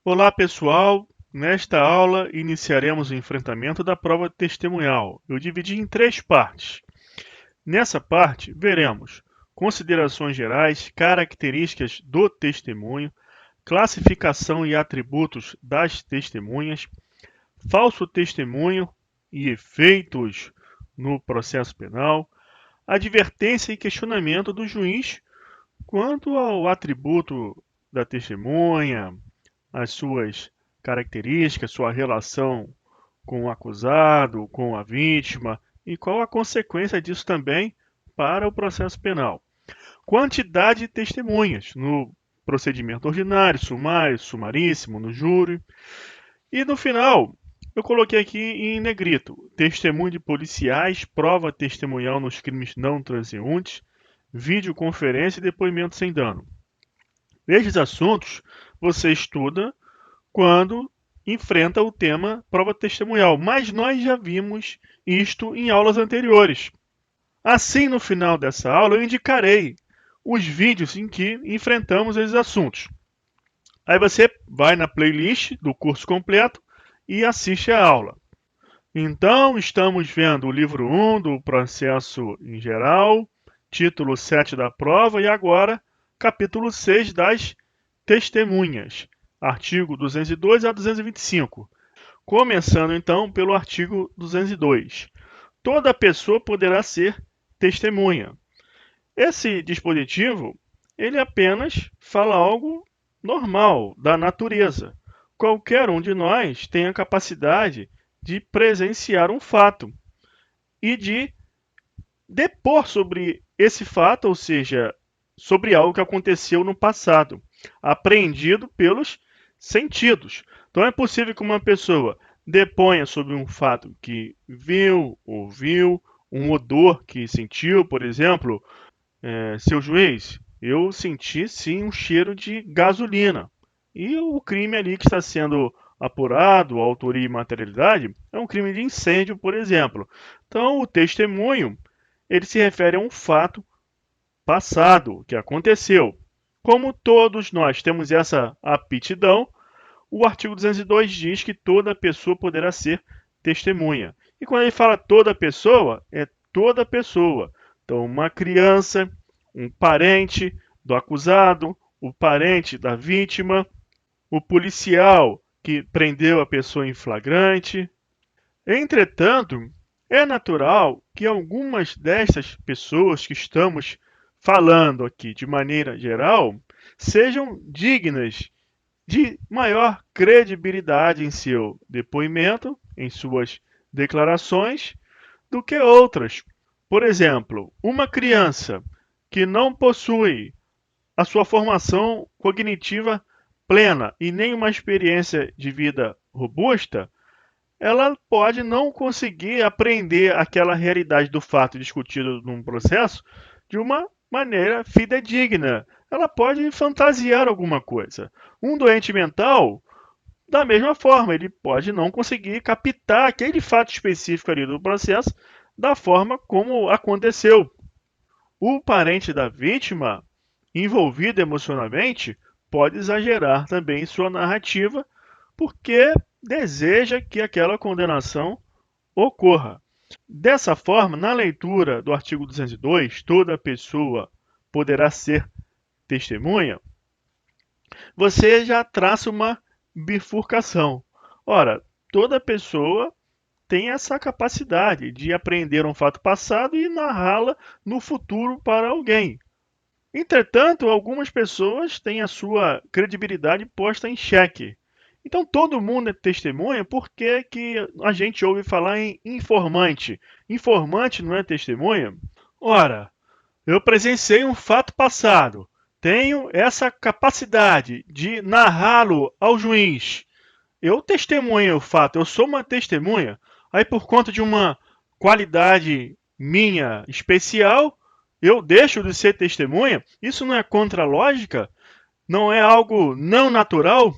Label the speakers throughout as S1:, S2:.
S1: Olá, pessoal! Nesta aula, iniciaremos o enfrentamento da prova testemunhal. Eu dividi em três partes. Nessa parte, veremos considerações gerais, características do testemunho, classificação e atributos das testemunhas, falso testemunho e efeitos no processo penal, advertência e questionamento do juiz quanto ao atributo da testemunha, as suas características, sua relação com o acusado, com a vítima e qual a consequência disso também para o processo penal. Quantidade de testemunhas no procedimento ordinário, sumário, sumaríssimo, no júri. E no final, eu coloquei aqui em negrito: testemunho de policiais, prova testemunhal nos crimes não transeuntes, videoconferência e depoimento sem dano. Estes assuntos você estuda quando enfrenta o tema prova testemunhal, mas nós já vimos isto em aulas anteriores. Assim, no final dessa aula, eu indicarei os vídeos em que enfrentamos esses assuntos. Aí você vai na playlist do curso completo e assiste a aula. Então, estamos vendo o livro 1 do processo em geral, título 7 da prova e agora capítulo 6 das testemunhas, artigo 202 a 225. Começando então pelo artigo 202. Toda pessoa poderá ser testemunha. Esse dispositivo, ele apenas fala algo normal, da natureza. Qualquer um de nós tem a capacidade de presenciar um fato e de depor sobre esse fato, ou seja, sobre algo que aconteceu no passado, apreendido pelos sentidos. Então é possível que uma pessoa deponha sobre um fato que viu, ouviu, um odor que sentiu, por exemplo, seu juiz, eu senti sim um cheiro de gasolina. E o crime ali que está sendo apurado, autoria e materialidade, é um crime de incêndio, por exemplo. Então, o testemunho, ele se refere a um fato passado que aconteceu. Como todos nós temos essa aptidão, o artigo 202 diz que toda pessoa poderá ser testemunha. E quando ele fala toda pessoa, é toda pessoa. Então, uma criança, um parente do acusado, o parente da vítima, o policial que prendeu a pessoa em flagrante. Entretanto, é natural que algumas destas pessoas que estamos falando aqui de maneira geral sejam dignas de maior credibilidade em seu depoimento, em suas declarações, do que outras. Por exemplo, uma criança que não possui a sua formação cognitiva plena e nem uma experiência de vida robusta, ela pode não conseguir aprender aquela realidade do fato discutido num processo de uma maneira fidedigna. Ela pode fantasiar alguma coisa. Um doente mental, da mesma forma, ele pode não conseguir captar aquele fato específico ali do processo da forma como aconteceu. O parente da vítima, envolvido emocionalmente, pode exagerar também em sua narrativa porque deseja que aquela condenação ocorra. Dessa forma, na leitura do artigo 202, toda pessoa poderá ser testemunha, você já traça uma bifurcação. Ora, toda pessoa tem essa capacidade de aprender um fato passado e narrá-la no futuro para alguém. Entretanto, algumas pessoas têm a sua credibilidade posta em xeque. Então, todo mundo é testemunha, por que que a gente ouve falar em informante? Informante não é testemunha? Ora, eu presenciei um fato passado, tenho essa capacidade de narrá-lo ao juiz. Eu testemunho o fato, eu sou uma testemunha. Aí, por conta de uma qualidade minha especial, eu deixo de ser testemunha? Isso não é contra a lógica? Não é algo não natural?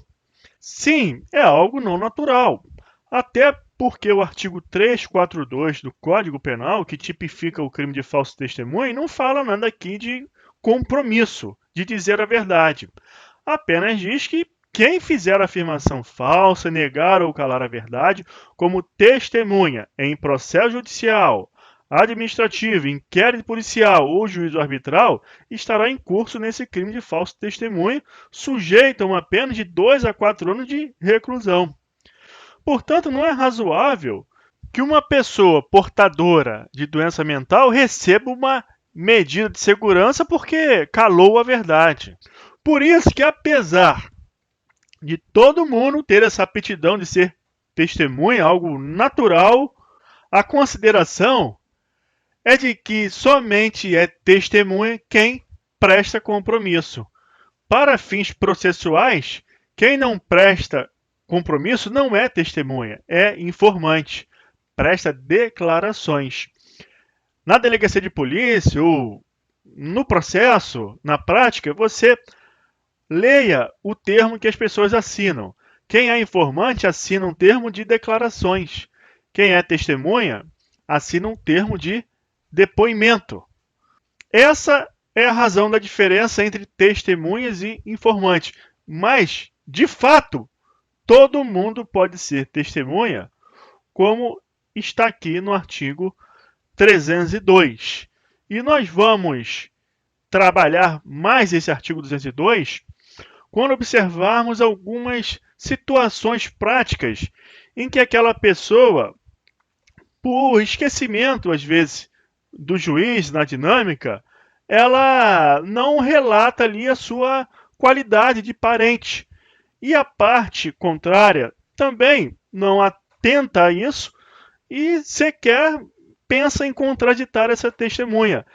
S1: Sim, é algo não natural. Até porque o artigo 342 do Código Penal, que tipifica o crime de falso testemunho, não fala nada aqui de compromisso, de dizer a verdade. Apenas diz que quem fizer afirmação falsa, negar ou calar a verdade, como testemunha em processo judicial, administrativo, inquérito policial ou juízo arbitral, estará em curso nesse crime de falso testemunho, sujeito a uma pena de 2 a 4 anos de reclusão. Portanto, não é razoável que uma pessoa portadora de doença mental receba uma medida de segurança porque calou a verdade. Por isso que, apesar de todo mundo ter essa aptidão de ser testemunha, algo natural, a consideração é de que somente é testemunha quem presta compromisso. Para fins processuais, quem não presta compromisso não é testemunha, é informante, presta declarações. Na delegacia de polícia ou no processo, na prática, você leia o termo que as pessoas assinam. Quem é informante assina um termo de declarações. Quem é testemunha assina um termo de depoimento. Essa é a razão da diferença entre testemunhas e informantes. Mas, de fato, todo mundo pode ser testemunha, como está aqui no artigo 302. E nós vamos trabalhar mais esse artigo 202 quando observarmos algumas situações práticas em que aquela pessoa, por esquecimento, às vezes, do juiz na dinâmica, ela não relata ali a sua qualidade de parente. E a parte contrária também não atenta a isso e sequer pensa em contraditar essa testemunha.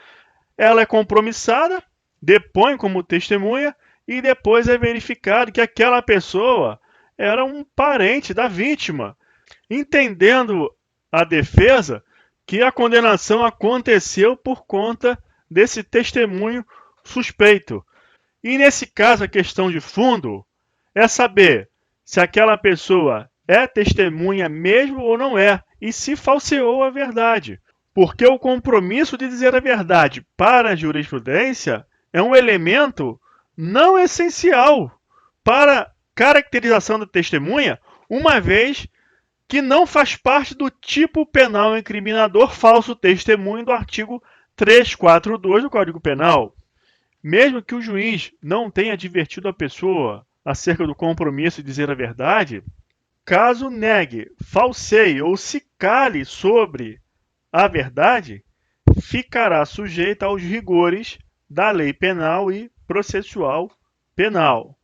S1: Ela é compromissada, depõe como testemunha e depois é verificado que aquela pessoa era um parente da vítima, entendendo a defesa que a condenação aconteceu por conta desse testemunho suspeito. E nesse caso, a questão de fundo é saber se aquela pessoa é testemunha mesmo ou não é, e se falseou a verdade. Porque o compromisso de dizer a verdade para a jurisprudência é um elemento não essencial para a caracterização da testemunha, uma vez que não faz parte do tipo penal incriminador falso testemunho do artigo 342 do Código Penal. Mesmo que o juiz não tenha advertido a pessoa acerca do compromisso de dizer a verdade, caso negue, falseie ou se cale sobre a verdade, ficará sujeita aos rigores da lei penal e processual penal.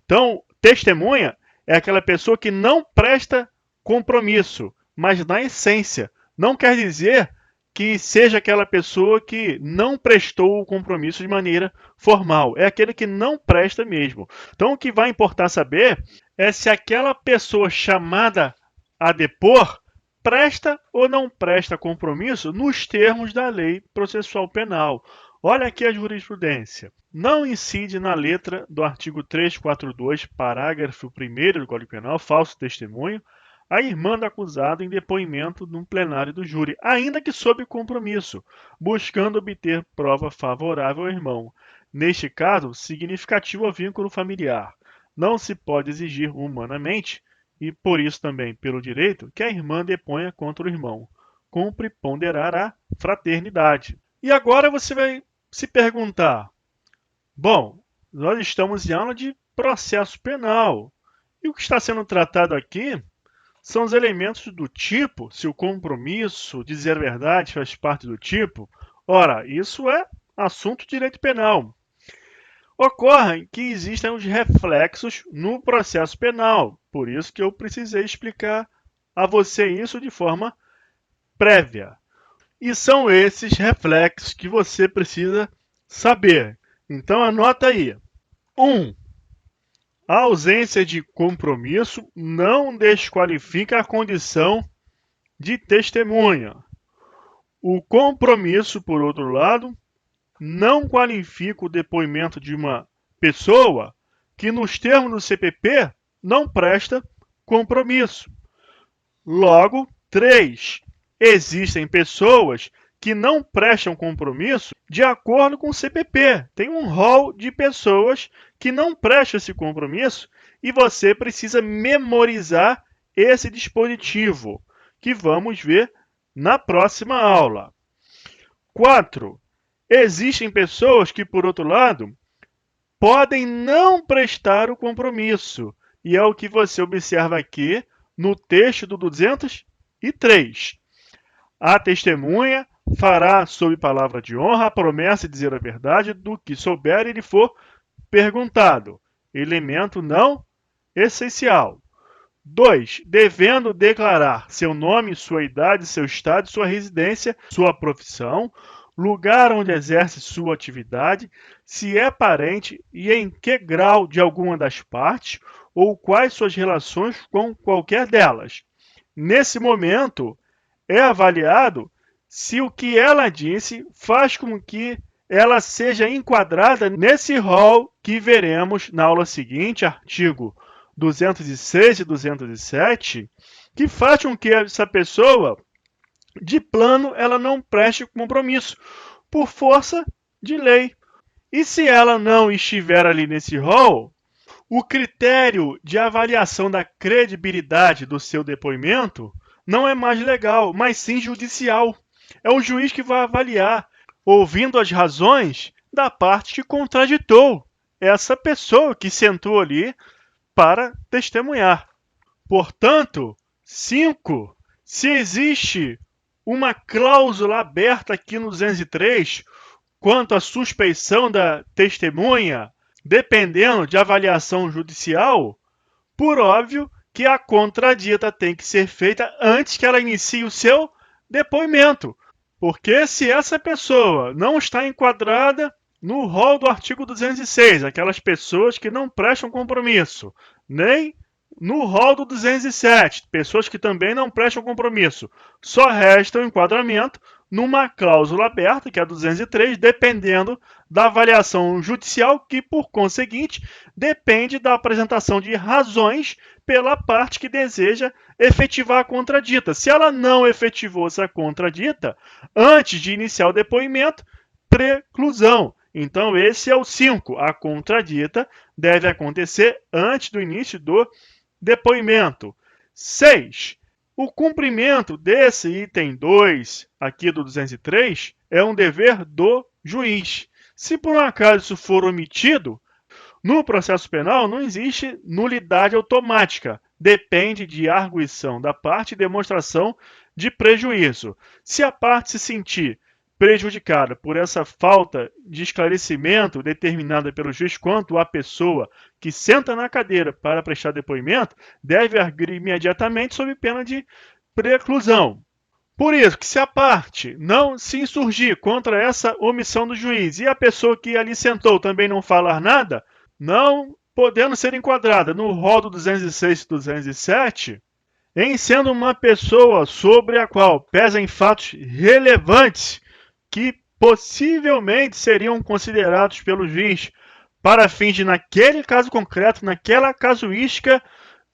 S1: Então, testemunha é aquela pessoa que não presta compromisso, mas na essência. Não quer dizer que seja aquela pessoa que não prestou o compromisso de maneira formal. É aquele que não presta mesmo. Então, o que vai importar saber é se aquela pessoa chamada a depor presta ou não presta compromisso nos termos da lei processual penal. Olha aqui a jurisprudência. Não incide na letra do artigo 342, parágrafo 1º do Código Penal, falso testemunho, a irmã do acusado em depoimento num plenário do júri, ainda que sob compromisso, buscando obter prova favorável ao irmão. Neste caso, significativo ao vínculo familiar. Não se pode exigir humanamente, e por isso também pelo direito, que a irmã deponha contra o irmão. Cumpre ponderar a fraternidade. E agora você vai se perguntar, bom, nós estamos em aula de processo penal, e o que está sendo tratado aqui são os elementos do tipo, se o compromisso, dizer a verdade, faz parte do tipo. Ora, isso é assunto de direito penal. Ocorre que existem os reflexos no processo penal, por isso que eu precisei explicar a você isso de forma prévia. E são esses reflexos que você precisa saber. Então anota aí. 1. A ausência de compromisso não desqualifica a condição de testemunha. O compromisso, por outro lado, não qualifica o depoimento de uma pessoa que, nos termos do CPP, não presta compromisso. Logo, 3. Existem pessoas que não prestam compromisso de acordo com o CPP. Tem um rol de pessoas que não prestam esse compromisso e você precisa memorizar esse dispositivo, que vamos ver na próxima aula. 4. Existem pessoas que, por outro lado, podem não prestar o compromisso. E é o que você observa aqui no texto do 203. A testemunha fará, sob palavra de honra, a promessa de dizer a verdade do que souber e lhe for perguntado. Elemento não essencial. 2. Devendo declarar seu nome, sua idade, seu estado, sua residência, sua profissão, lugar onde exerce sua atividade, se é parente e em que grau de alguma das partes, ou quais suas relações com qualquer delas. Nesse momento, é avaliado se o que ela disse faz com que ela seja enquadrada nesse rol que veremos na aula seguinte, artigo 206 e 207, que faz com que essa pessoa, de plano, ela não preste compromisso, por força de lei. E se ela não estiver ali nesse rol, o critério de avaliação da credibilidade do seu depoimento não é mais legal, mas sim judicial. É o juiz que vai avaliar, ouvindo as razões da parte que contraditou essa pessoa que sentou ali para testemunhar. Portanto, 5. Se existe uma cláusula aberta aqui no 203 quanto à suspeição da testemunha, dependendo de avaliação judicial, por óbvio que a contradita tem que ser feita antes que ela inicie o seu depoimento. Porque se essa pessoa não está enquadrada no rol do artigo 206, aquelas pessoas que não prestam compromisso, nem no rol do 207, pessoas que também não prestam compromisso, só resta o enquadramento numa cláusula aberta, que é a 203, dependendo da avaliação judicial, que, por conseguinte, depende da apresentação de razões pela parte que deseja efetivar a contradita. Se ela não efetivou essa contradita, antes de iniciar o depoimento, preclusão. Então, esse é o 5. A contradita deve acontecer antes do início do depoimento. 6. O cumprimento desse item 2, aqui do 203, é um dever do juiz. Se por um acaso isso for omitido, no processo penal não existe nulidade automática. Depende de arguição da parte e demonstração de prejuízo. Se a parte se sentir prejudicada por essa falta de esclarecimento determinada pelo juiz quanto à pessoa que senta na cadeira para prestar depoimento, deve arguir imediatamente sob pena de preclusão. Por isso, que se a parte não se insurgir contra essa omissão do juiz e a pessoa que ali sentou também não falar nada, não podendo ser enquadrada no rol do 206 e 207, em sendo uma pessoa sobre a qual pesam fatos relevantes que possivelmente seriam considerados pelo juiz para fins de, naquele caso concreto, naquela casuística,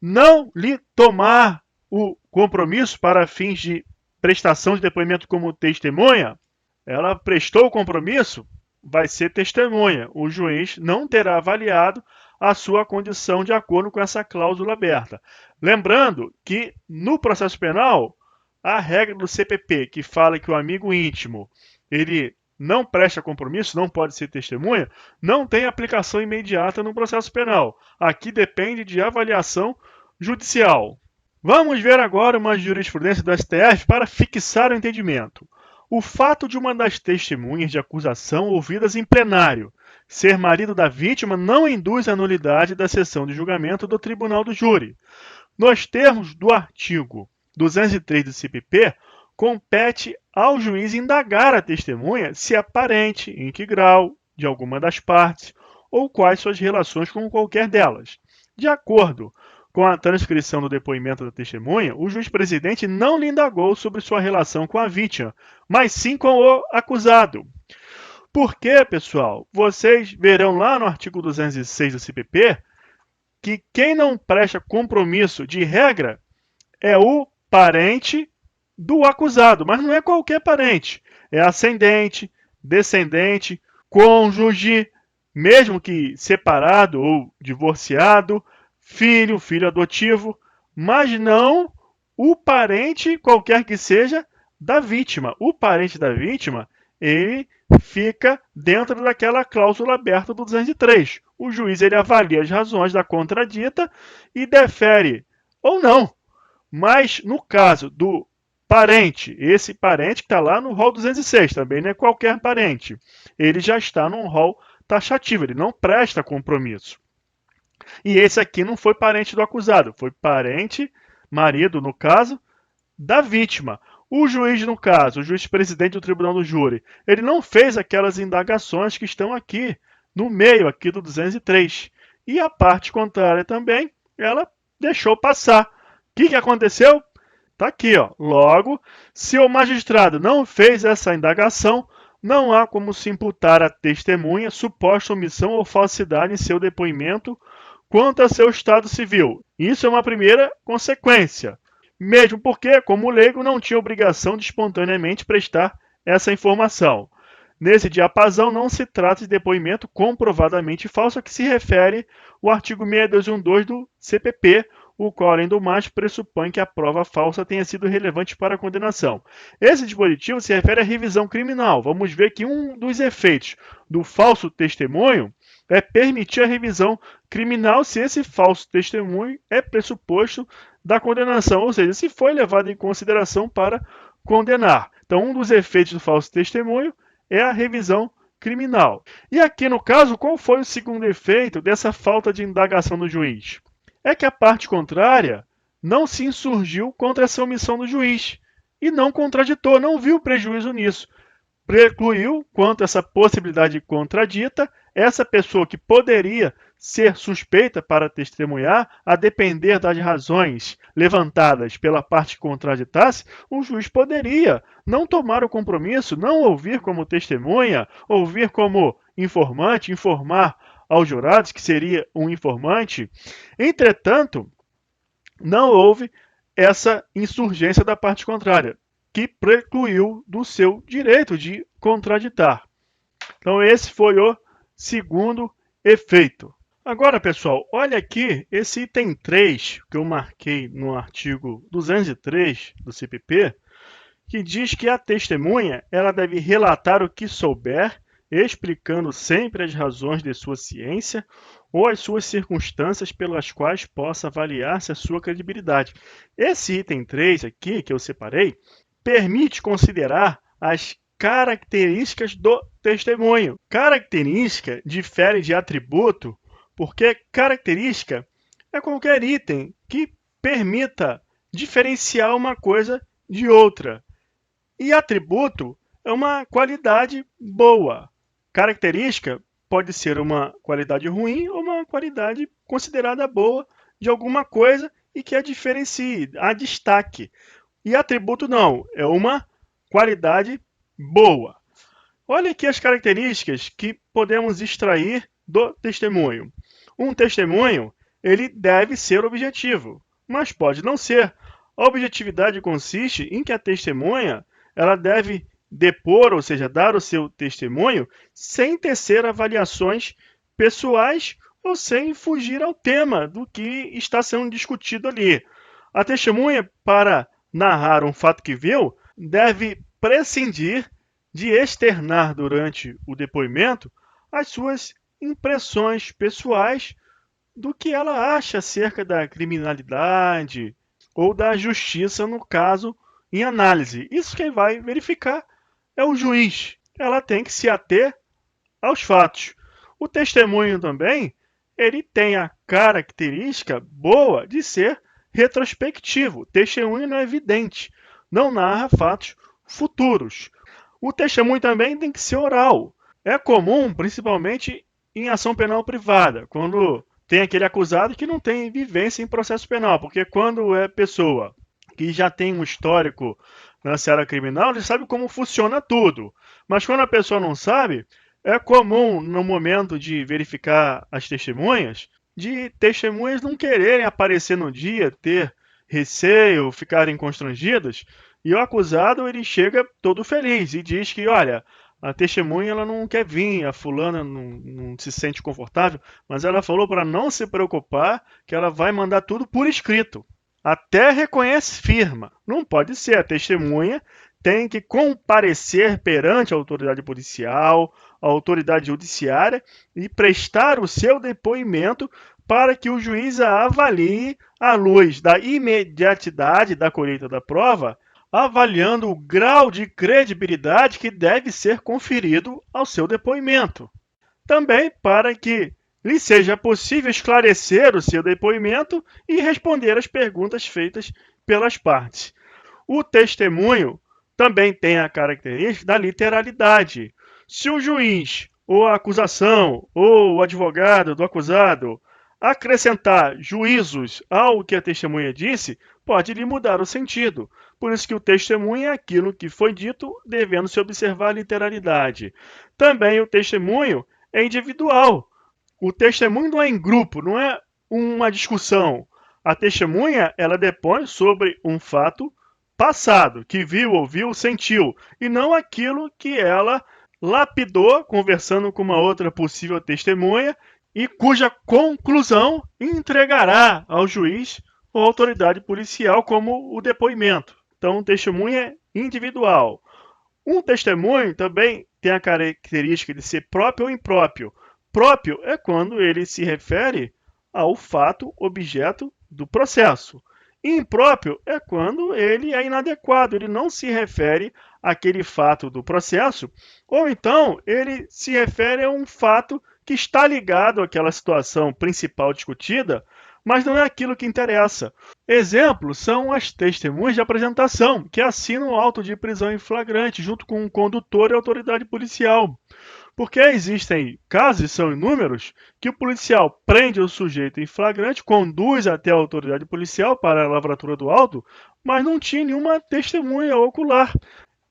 S1: não lhe tomar o compromisso para fins de prestação de depoimento como testemunha, ela prestou o compromisso, vai ser testemunha. O juiz não terá avaliado a sua condição de acordo com essa cláusula aberta. Lembrando que, no processo penal, a regra do CPP, que fala que o amigo íntimo ele não presta compromisso, não pode ser testemunha, não tem aplicação imediata no processo penal. Aqui depende de avaliação judicial. Vamos ver agora uma jurisprudência do STF para fixar o entendimento. O fato de uma das testemunhas de acusação ouvidas em plenário ser marido da vítima não induz a nulidade da sessão de julgamento do tribunal do júri. Nos termos do artigo 203 do CPP, compete ao juiz indagar a testemunha se é parente, em que grau, de alguma das partes, ou quais suas relações com qualquer delas. De acordo com a transcrição do depoimento da testemunha, o juiz-presidente não lhe indagou sobre sua relação com a vítima, mas sim com o acusado. Por quê, pessoal? Vocês verão lá no artigo 206 do CPP que quem não presta compromisso de regra é o parente do acusado, mas não é qualquer parente. é ascendente, descendente, cônjuge, mesmo que separado ou divorciado, filho, filho adotivo, mas não o parente, qualquer que seja, da vítima. O parente da vítima, ele fica dentro daquela cláusula aberta do 203. O juiz ele avalia as razões da contradita e defere ou não. Mas no caso do parente, esse parente que está lá no rol 206, também não é qualquer parente, ele já está num rol taxativo, ele não presta compromisso. E esse aqui não foi parente do acusado, foi parente, marido, no caso, da vítima. O juiz, no caso, o juiz presidente do tribunal do júri, ele não fez aquelas indagações que estão aqui, no meio aqui do 203. E a parte contrária também, ela deixou passar. O que aconteceu? Está aqui, ó. Logo, se o magistrado não fez essa indagação, não há como se imputar à testemunha suposta omissão ou falsidade em seu depoimento quanto a seu estado civil. Isso é uma primeira consequência. Mesmo porque, como leigo, não tinha obrigação de espontaneamente prestar essa informação. Nesse diapasão, não se trata de depoimento comprovadamente falso a que se refere o artigo 6212 do CPP, o qual, além do mais, pressupõe que a prova falsa tenha sido relevante para a condenação. Esse dispositivo se refere à revisão criminal. Vamos ver que um dos efeitos do falso testemunho é permitir a revisão criminal se esse falso testemunho é pressuposto da condenação, ou seja, se foi levado em consideração para condenar. Então, um dos efeitos do falso testemunho é a revisão criminal. E aqui, no caso, qual foi o segundo efeito dessa falta de indagação do juiz? É que a parte contrária não se insurgiu contra essa omissão do juiz e não contraditou, não viu prejuízo nisso. Precluiu, quanto a essa possibilidade contradita, essa pessoa que poderia ser suspeita para testemunhar, a depender das razões levantadas pela parte que contraditasse, o juiz poderia não tomar o compromisso, não ouvir como testemunha, ouvir como informante, informar aos jurados que seria um informante. Entretanto, não houve essa insurgência da parte contrária, que precluiu do seu direito de contraditar. Então, esse foi o segundo efeito. Agora, pessoal, olha aqui esse item 3 que eu marquei no artigo 203 do CPP, que diz que a testemunha ela deve relatar o que souber, explicando sempre as razões de sua ciência ou as suas circunstâncias pelas quais possa avaliar-se a sua credibilidade. Esse item 3 aqui, que eu separei, permite considerar as características do testemunho. Característica difere de atributo, porque característica é qualquer item que permita diferenciar uma coisa de outra. E atributo é uma qualidade boa. Característica pode ser uma qualidade ruim ou uma qualidade considerada boa de alguma coisa e que a diferencie, a destaque. E atributo não, é uma qualidade boa. Olha aqui as características que podemos extrair do testemunho. Um testemunho, ele deve ser objetivo, mas pode não ser. A objetividade consiste em que a testemunha ela deve depor, ou seja, dar o seu testemunho, sem tecer avaliações pessoais ou sem fugir ao tema do que está sendo discutido ali. A testemunha, para narrar um fato que viu, deve prescindir de externar durante o depoimento as suas impressões pessoais do que ela acha acerca da criminalidade ou da justiça, no caso, em análise. Isso quem vai verificar é o juiz. Ela tem que se ater aos fatos. O testemunho também, ele tem a característica boa de ser retrospectivo. O testemunho não é evidente, não narra fatos futuros. O testemunho também tem que ser oral. É comum, principalmente em ação penal privada, quando tem aquele acusado que não tem vivência em processo penal, porque quando é pessoa que já tem um histórico na seara criminal, ele sabe como funciona tudo. Mas quando a pessoa não sabe, é comum, no momento de verificar as testemunhas, de testemunhas não quererem aparecer no dia, ter receio, ficarem constrangidas, E o acusado, ele chega todo feliz e diz que, olha, a testemunha ela não quer vir, a fulana não se sente confortável, mas ela falou para não se preocupar, que ela vai mandar tudo por escrito. Até reconhece firma. Não pode ser, a testemunha tem que comparecer perante a autoridade policial, a autoridade judiciária e prestar o seu depoimento para que o juiz a avalie à luz da imediatidade da colheita da prova, avaliando o grau de credibilidade que deve ser conferido ao seu depoimento. Também para que lhe seja possível esclarecer o seu depoimento e responder às perguntas feitas pelas partes. O testemunho também tem a característica da literalidade. Se o juiz, ou a acusação, ou o advogado do acusado acrescentar juízos ao que a testemunha disse, pode lhe mudar o sentido. Por isso que o testemunho é aquilo que foi dito, devendo se observar a literalidade. Também o testemunho é individual. O testemunho não é em grupo, não é uma discussão. A testemunha, ela depõe sobre um fato passado, que viu, ouviu, sentiu, e não aquilo que ela lapidou conversando com uma outra possível testemunha e cuja conclusão entregará ao juiz ou autoridade policial como o depoimento. Então, o testemunho é individual. Um testemunho também tem a característica de ser próprio ou impróprio. Próprio é quando ele se refere ao fato objeto do processo. Impróprio é quando ele é inadequado, ele não se refere àquele fato do processo, ou então ele se refere a um fato que está ligado àquela situação principal discutida, mas não é aquilo que interessa. Exemplos são as testemunhas de apresentação, que assinam o auto de prisão em flagrante, junto com o condutor e a autoridade policial. Porque existem casos, e são inúmeros, que o policial prende o sujeito em flagrante, conduz até a autoridade policial para a lavratura do auto, mas não tinha nenhuma testemunha ocular.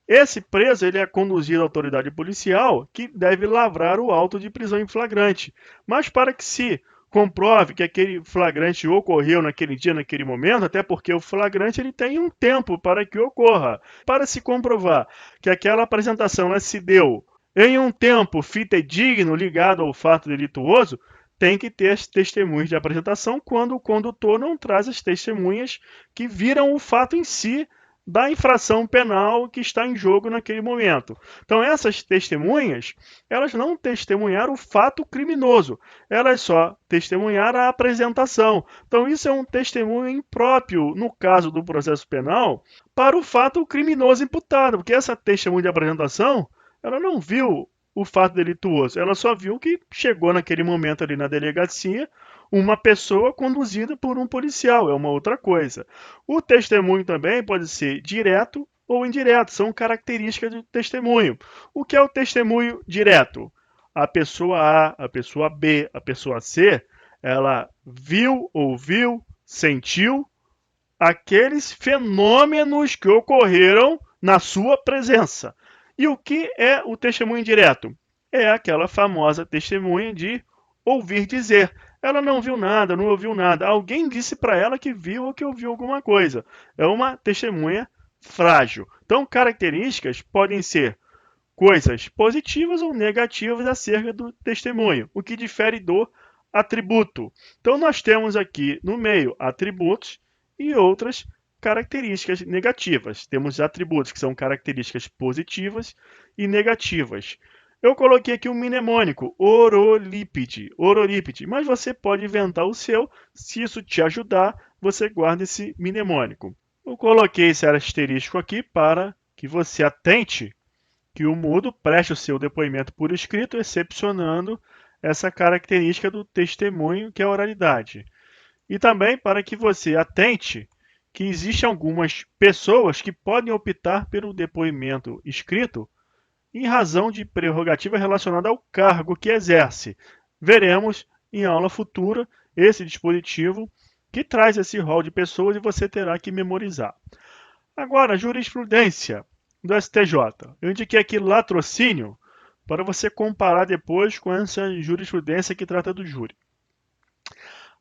S1: Esse preso ele é conduzido à autoridade policial, que deve lavrar o auto de prisão em flagrante. Mas para que se comprove que aquele flagrante ocorreu naquele dia, naquele momento, até porque o flagrante ele tem um tempo para que ocorra. Para se comprovar que aquela apresentação se deu em um tempo fidedigno ligado ao fato delituoso, tem que ter as testemunhas de apresentação quando o condutor não traz as testemunhas que viram o fato em si da infração penal que está em jogo naquele momento. Então, essas testemunhas, elas não testemunharam o fato criminoso, elas só testemunharam a apresentação. Então, isso é um testemunho impróprio, no caso do processo penal, para o fato criminoso imputado, porque essa testemunha de apresentação, ela não viu o fato delituoso, ela só viu que chegou naquele momento ali na delegacia uma pessoa conduzida por um policial, é uma outra coisa. O testemunho também pode ser direto ou indireto, são características do testemunho. O que é o testemunho direto? A pessoa A, a pessoa B, a pessoa C, ela viu, ouviu, sentiu aqueles fenômenos que ocorreram na sua presença. E o que é o testemunho indireto? É aquela famosa testemunha de ouvir dizer. Ela não viu nada, não ouviu nada. Alguém disse para ela que viu ou que ouviu alguma coisa. É uma testemunha frágil. Então, características podem ser coisas positivas ou negativas acerca do testemunho, o que difere do atributo. Então, nós temos aqui no meio atributos e outras características negativas. Temos atributos que são características positivas e negativas. Eu coloquei aqui um mnemônico, orolípide, mas você pode inventar o seu. Se isso te ajudar, você guarda esse mnemônico. Eu coloquei esse asterisco aqui para que você atente que o mudo preste o seu depoimento por escrito, excepcionando essa característica do testemunho, que é a oralidade. E também para que você atente que existem algumas pessoas que podem optar pelo depoimento escrito em razão de prerrogativa relacionada ao cargo que exerce. Veremos em aula futura esse dispositivo que traz esse rol de pessoas e você terá que memorizar. Agora, jurisprudência do STJ. Eu indiquei aqui latrocínio para você comparar depois com essa jurisprudência que trata do júri.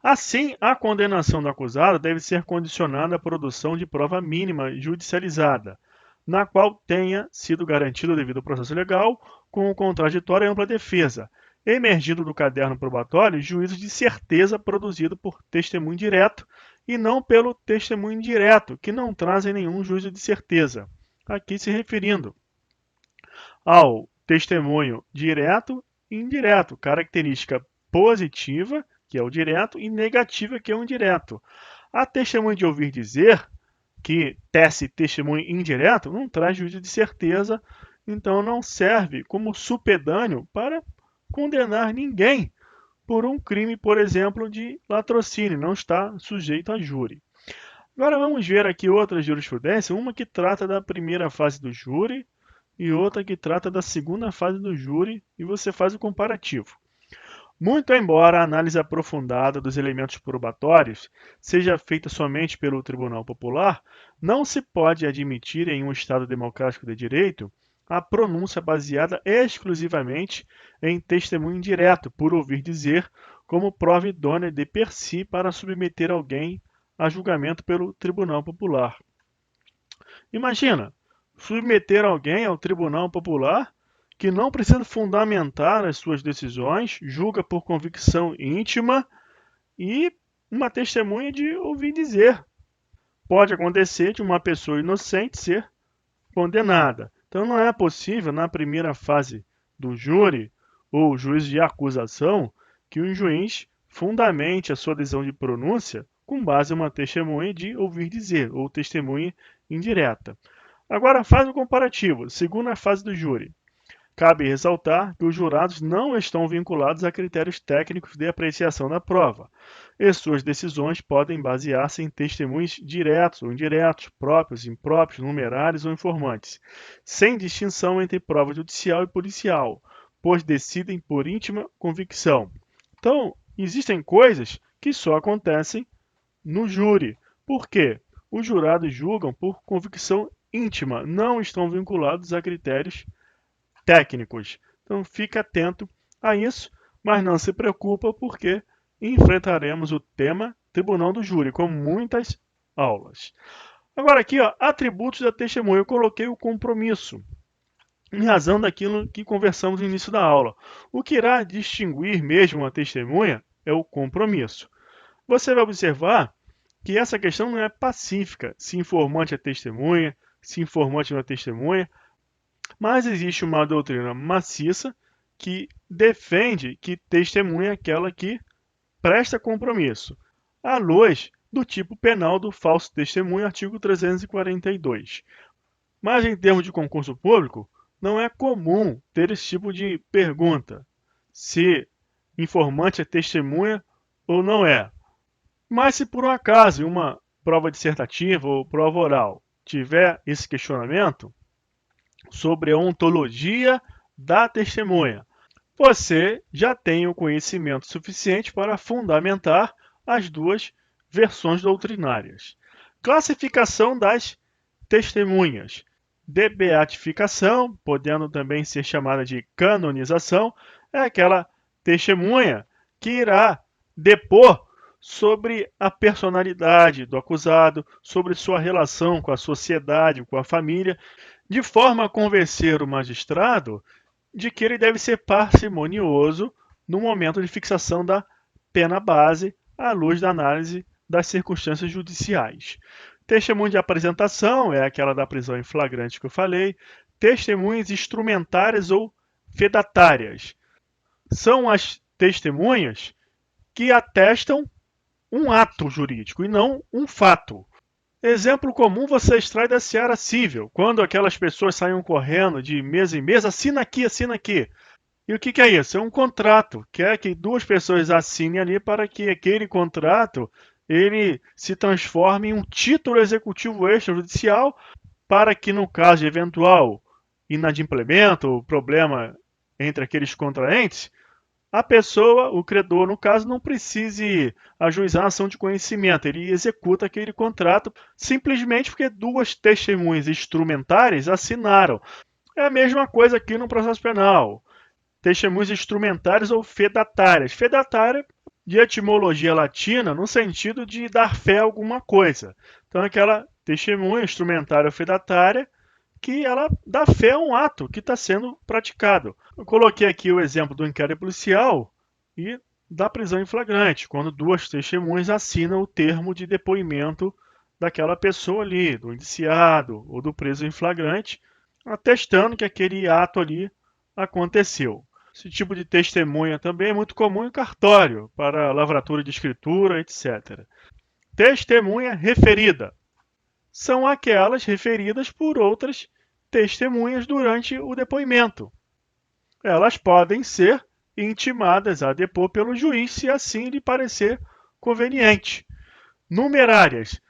S1: Assim, a condenação do acusado deve ser condicionada à produção de prova mínima judicializada. na qual tenha sido garantido o devido processo legal, com o contraditório e ampla defesa, emergindo do caderno probatório juízo de certeza produzido por testemunho direto e não pelo testemunho indireto, que não trazem nenhum juízo de certeza. Aqui se referindo ao testemunho direto e indireto, característica positiva, que é o direto, e negativa, que é o indireto. A testemunha de ouvir dizer, que tece testemunho indireto, não traz juízo de certeza, então não serve como supedâneo para condenar ninguém por um crime, por exemplo, de latrocínio, não está sujeito a júri. Agora vamos ver aqui outra jurisprudência, uma que trata da primeira fase do júri e outra que trata da segunda fase do júri, e você faz o comparativo. Muito embora a análise aprofundada dos elementos probatórios seja feita somente pelo Tribunal Popular, não se pode admitir em um Estado democrático de direito a pronúncia baseada exclusivamente em testemunho indireto, por ouvir dizer, como prova idônea de per si para submeter alguém a julgamento pelo Tribunal Popular. Imagina, submeter alguém ao Tribunal Popular que não precisa fundamentar as suas decisões, julga por convicção íntima e uma testemunha de ouvir dizer. Pode acontecer de uma pessoa inocente ser condenada. Então não é possível, na primeira fase do júri ou juízo de acusação, que um juiz fundamente a sua decisão de pronúncia com base em uma testemunha de ouvir dizer ou testemunha indireta. Agora faz o comparativo, segunda fase do júri. Cabe ressaltar que os jurados não estão vinculados a critérios técnicos de apreciação da prova, e suas decisões podem basear-se em testemunhos diretos ou indiretos, próprios, impróprios, numerários ou informantes, sem distinção entre prova judicial e policial, pois decidem por íntima convicção. Então, existem coisas que só acontecem no júri. Por quê? Os jurados julgam por convicção íntima, não estão vinculados a critérios técnicos. Então fique atento a isso, mas não se preocupa porque enfrentaremos o tema Tribunal do Júri com muitas aulas. Agora aqui, ó, atributos da testemunha, eu coloquei o compromisso, em razão daquilo que conversamos no início da aula. O que irá distinguir mesmo a testemunha é o compromisso. Você vai observar que essa questão não é pacífica, se informante é testemunha, se informante não é testemunha, mas existe uma doutrina maciça que defende que testemunha é aquela que presta compromisso, à luz do tipo penal do falso testemunho, artigo 342. Mas em termos de concurso público, não é comum ter esse tipo de pergunta, se informante é testemunha ou não é. Mas se por um acaso em uma prova dissertativa ou prova oral tiver esse questionamento sobre a ontologia da testemunha, você já tem o conhecimento suficiente para fundamentar as duas versões doutrinárias. Classificação das testemunhas. De beatificação, podendo também ser chamada de canonização, é aquela testemunha que irá depor sobre a personalidade do acusado, sobre sua relação com a sociedade, com a família, de forma a convencer o magistrado de que ele deve ser parcimonioso no momento de fixação da pena base, à luz da análise das circunstâncias judiciais. Testemunho de apresentação é aquela da prisão em flagrante que eu falei. Testemunhas instrumentárias ou fedatárias são as testemunhas que atestam um ato jurídico e não um fato. Exemplo comum você extrai da seara civil, quando aquelas pessoas saem correndo de mesa em mesa, assina aqui, assina aqui. E o que é isso? É um contrato, quer que duas pessoas assinem ali para que aquele contrato ele se transforme em um título executivo extrajudicial para que, no caso de eventual inadimplemento ou problema entre aqueles contraentes, a pessoa, o credor, no caso, não precise ajuizar a ação de conhecimento. Ele executa aquele contrato simplesmente porque duas testemunhas instrumentárias assinaram. É a mesma coisa aqui no processo penal. Testemunhas instrumentárias ou fedatárias. Fedatária, de etimologia latina, no sentido de dar fé a alguma coisa. Então, aquela testemunha instrumentária ou fedatária que ela dá fé a um ato que está sendo praticado. Eu coloquei aqui o exemplo do inquérito policial e da prisão em flagrante, quando duas testemunhas assinam o termo de depoimento daquela pessoa ali, do indiciado ou do preso em flagrante, atestando que aquele ato ali aconteceu. Esse tipo de testemunha também é muito comum em cartório, para lavratura de escritura, etc. Testemunha referida são aquelas referidas por outras testemunhas durante o depoimento. Elas podem ser intimadas a depor pelo juiz, se assim lhe parecer conveniente. Numerárias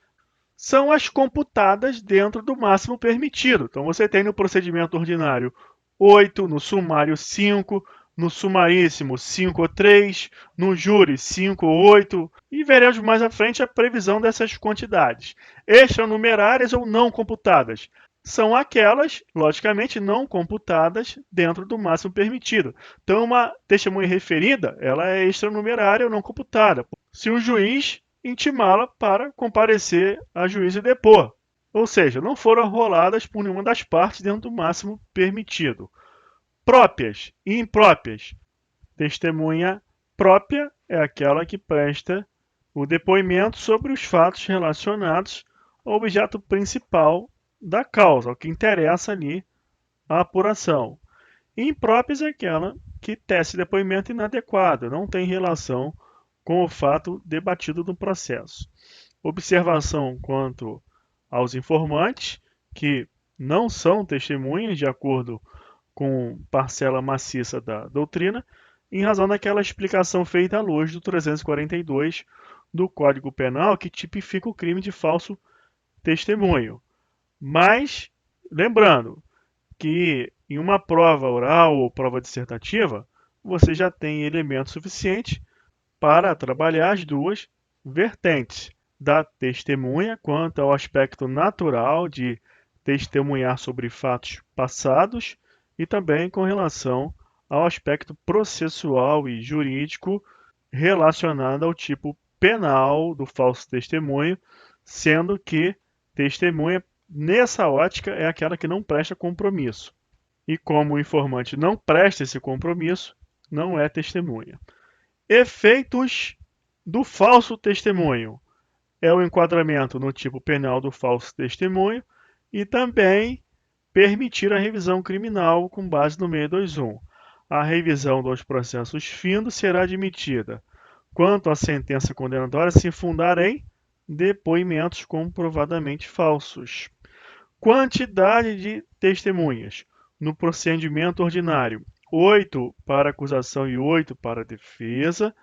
S1: são as computadas dentro do máximo permitido. Então, você tem no procedimento ordinário 8, no sumário 5, no sumaríssimo 5 ou 3, no júri 5 ou 8, e veremos mais à frente a previsão dessas quantidades. Extranumerárias ou não computadas são aquelas, logicamente, não computadas dentro do máximo permitido. Então, uma testemunha referida, ela é extranumerária ou não computada. Se o juiz intimá-la para comparecer a juízo e depor. Ou seja, não foram arroladas por nenhuma das partes dentro do máximo permitido. Próprias e impróprias. Testemunha própria é aquela que presta o depoimento sobre os fatos relacionados ao objeto principal da causa, o que interessa ali a apuração. E impróprias é aquela que tece depoimento inadequado, não tem relação com o fato debatido no processo. Observação quanto aos informantes, que não são testemunhas, de acordo com parcela maciça da doutrina, em razão daquela explicação feita à luz do 342 do Código Penal, que tipifica o crime de falso testemunho. Mas, lembrando que em uma prova oral ou prova dissertativa, você já tem elemento suficiente para trabalhar as duas vertentes da testemunha quanto ao aspecto natural de testemunhar sobre fatos passados e também com relação ao aspecto processual e jurídico relacionado ao tipo penal do falso testemunho, sendo que testemunha, nessa ótica, é aquela que não presta compromisso. E como o informante não presta esse compromisso, não é testemunha. Efeitos do falso testemunho é o enquadramento no tipo penal do falso testemunho e também permitir a revisão criminal com base no 621. A revisão dos processos findos será admitida quanto à sentença condenatória se fundar em depoimentos comprovadamente falsos. Quantidade de testemunhas. No procedimento ordinário, 8 para acusação e 8 para defesa,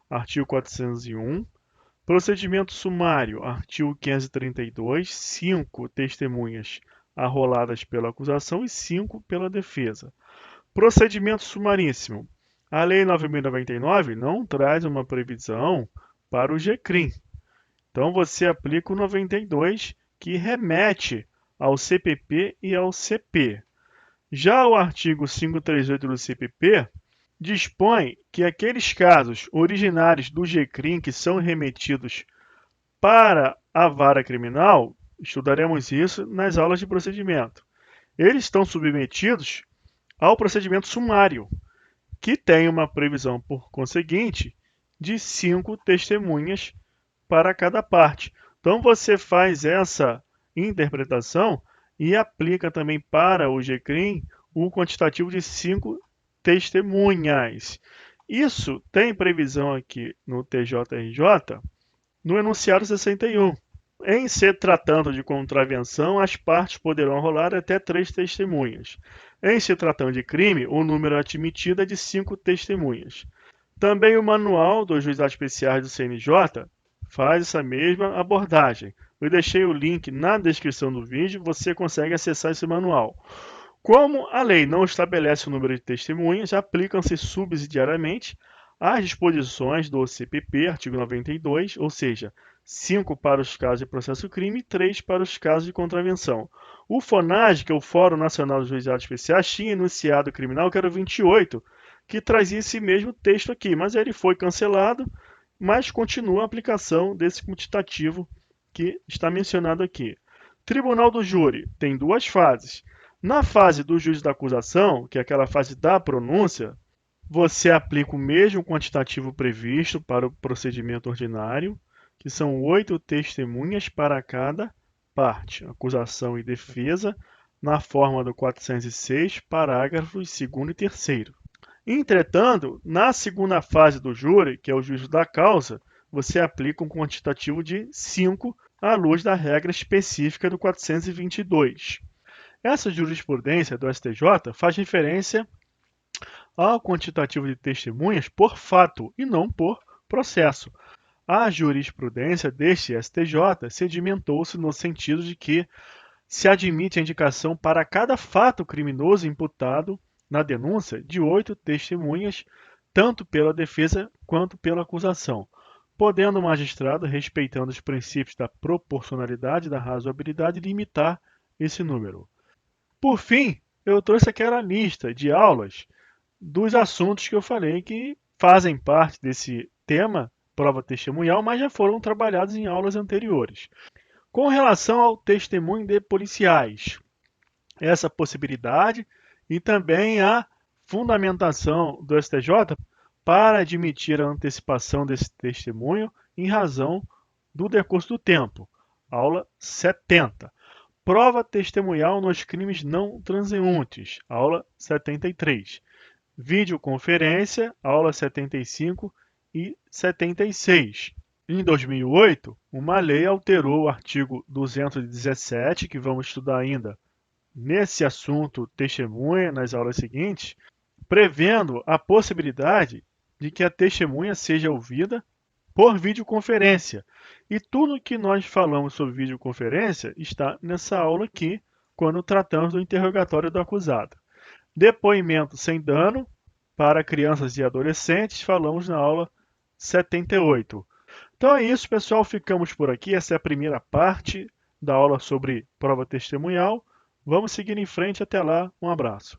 S1: artigo 401. Procedimento sumário, artigo 532, 5 testemunhas arroladas pela acusação e 5 pela defesa. Procedimento sumaríssimo. A Lei 9.099 não traz uma previsão para o GCRIM. Então você aplica o 92, que remete ao CPP e ao CP. Já o artigo 538 do CPP dispõe que aqueles casos originários do GCRIM que são remetidos para a vara criminal, estudaremos isso nas aulas de procedimento, eles estão submetidos ao procedimento sumário, que tem uma previsão, por conseguinte, de 5 testemunhas para cada parte. Então você faz essa interpretação e aplica também para o GCRIM o quantitativo de 5 testemunhas. Isso tem previsão aqui no TJRJ, no enunciado 61. Em se tratando de contravenção, as partes poderão rolar até 3 testemunhas. Em se tratando de crime, o número admitido é de 5 testemunhas. Também o manual dos juizados especiais do CNJ faz essa mesma abordagem. Eu deixei o link na descrição do vídeo, você consegue acessar esse manual. Como a lei não estabelece o número de testemunhas, aplicam-se subsidiariamente as disposições do CPP, artigo 92, ou seja, 5 para os casos de processo crime e 3 para os casos de contravenção. O FONAG, que é o Fórum Nacional dos Juizados Especiais, tinha enunciado criminal, que era o 28, que trazia esse mesmo texto aqui, mas ele foi cancelado, mas continua a aplicação desse quantitativo que está mencionado aqui. Tribunal do Júri tem 2 fases. Na fase do juízo da acusação, que é aquela fase da pronúncia, você aplica o mesmo quantitativo previsto para o procedimento ordinário, que são 8 testemunhas para cada parte, acusação e defesa, na forma do 406, parágrafos 2º e 3º. Entretanto, na segunda fase do júri, que é o juízo da causa, você aplica um quantitativo de 5 à luz da regra específica do 422. Essa jurisprudência do STJ faz referência ao quantitativo de testemunhas por fato e não por processo. A jurisprudência deste STJ sedimentou-se no sentido de que se admite a indicação para cada fato criminoso imputado na denúncia de 8 testemunhas, tanto pela defesa quanto pela acusação, podendo o magistrado, respeitando os princípios da proporcionalidade e da razoabilidade, limitar esse número. Por fim, eu trouxe aquela lista de aulas dos assuntos que eu falei que fazem parte desse tema, prova testemunhal, mas já foram trabalhados em aulas anteriores. Com relação ao testemunho de policiais, essa possibilidade e também a fundamentação do STJ para admitir a antecipação desse testemunho em razão do decurso do tempo. Aula 70. Prova testemunhal nos crimes não transeuntes. Aula 73. Videoconferência, aula 75 e 76. Em 2008, uma lei alterou o artigo 217, que vamos estudar ainda nesse assunto testemunha nas aulas seguintes, prevendo a possibilidade de que a testemunha seja ouvida por videoconferência. E tudo que nós falamos sobre videoconferência está nessa aula aqui, quando tratamos do interrogatório do acusado. Depoimento sem dano para crianças e adolescentes, falamos na aula 78. Então é isso, pessoal. Ficamos por aqui. Essa é a primeira parte da aula sobre prova testemunhal. Vamos seguir em frente. Até lá. Um abraço.